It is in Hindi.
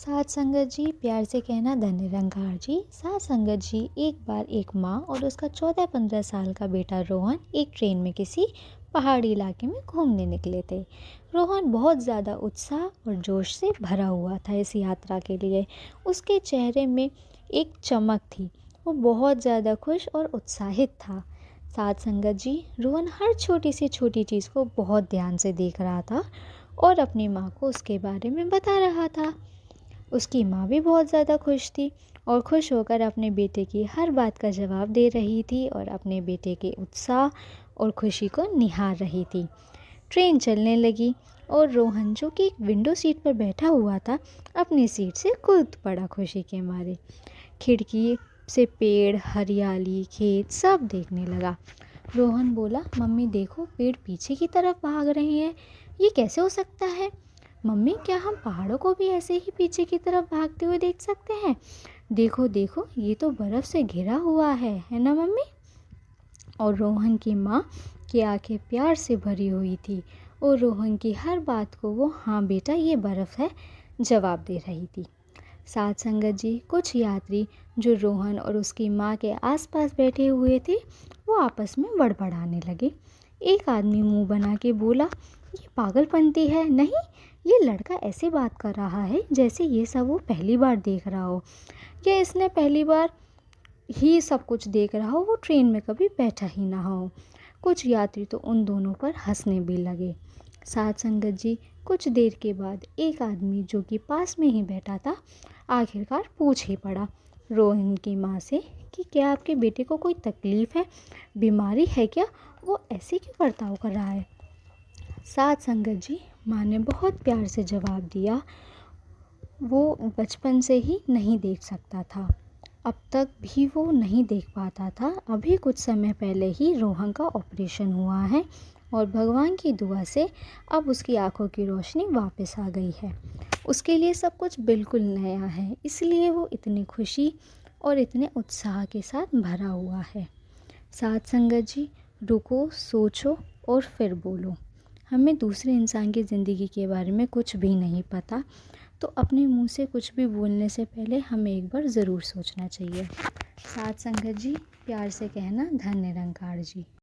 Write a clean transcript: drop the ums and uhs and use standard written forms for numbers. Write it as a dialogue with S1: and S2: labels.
S1: साथ संगत जी, प्यार से कहना धन निरंकार जी। साथ संगत जी, एक बार एक माँ और उसका 14-15 साल का बेटा रोहन एक ट्रेन में किसी पहाड़ी इलाके में घूमने निकले थे। रोहन बहुत ज़्यादा उत्साह और जोश से भरा हुआ था इस यात्रा के लिए। उसके चेहरे में एक चमक थी। वो बहुत ज़्यादा खुश और उत्साहित था। साथ संगत जी, रोहन हर छोटी से छोटी चीज़ को बहुत ध्यान से देख रहा था और अपनी माँ को उसके बारे में बता रहा था। उसकी माँ भी बहुत ज़्यादा खुश थी और खुश होकर अपने बेटे की हर बात का जवाब दे रही थी और अपने बेटे के उत्साह और खुशी को निहार रही थी। ट्रेन चलने लगी और रोहन, जो कि एक विंडो सीट पर बैठा हुआ था, अपनी सीट से कूद पड़ा खुशी के मारे। खिड़की से पेड़, हरियाली, खेत सब देखने लगा। रोहन बोला, मम्मी देखो, पेड़ पीछे की तरफ भाग रहे हैं। ये कैसे हो सकता है? मम्मी, क्या हम पहाड़ों को भी ऐसे ही पीछे की तरफ भागते हुए देख सकते हैं? देखो देखो, ये तो बर्फ़ से घिरा हुआ है ना मम्मी? और रोहन की माँ की आंखें प्यार से भरी हुई थी और रोहन की हर बात को वो हाँ बेटा ये बर्फ़ है जवाब दे रही थी। साथ संगत जी, कुछ यात्री जो रोहन और उसकी माँ के आसपास बैठे हुए थे, वो आपस में बड़बड़ाने लगे। एक आदमी मुंह बना के बोला, ये पागलपंती है। नहीं, ये लड़का ऐसे बात कर रहा है जैसे ये सब वो पहली बार देख रहा हो, या इसने पहली बार ही सब कुछ देख रहा हो, वो ट्रेन में कभी बैठा ही ना हो। कुछ यात्री तो उन दोनों पर हंसने भी लगे। साथ संगत जी, कुछ देर के बाद एक आदमी जो कि पास में ही बैठा था, आखिरकार पूछ ही पड़ा रोहन की माँ से कि क्या आपके बेटे को कोई तकलीफ़ है, बीमारी है क्या? वो ऐसे क्यों बर्ताव कर रहा है? साथ संगत जी, माँ ने बहुत प्यार से जवाब दिया, वो बचपन से ही नहीं देख सकता था। अब तक भी वो नहीं देख पाता था। अभी कुछ समय पहले ही रोहन का ऑपरेशन हुआ है और भगवान की दुआ से अब उसकी आंखों की रोशनी वापस आ गई है। उसके लिए सब कुछ बिल्कुल नया है, इसलिए वो इतनी खुशी और इतने उत्साह के साथ भरा हुआ है। साथ संगत जी, रुको, सोचो और फिर बोलो। हमें दूसरे इंसान की ज़िंदगी के बारे में कुछ भी नहीं पता, तो अपने मुंह से कुछ भी बोलने से पहले हमें एक बार ज़रूर सोचना चाहिए। साथ संगत जी, प्यार से कहना धन निरंकार जी।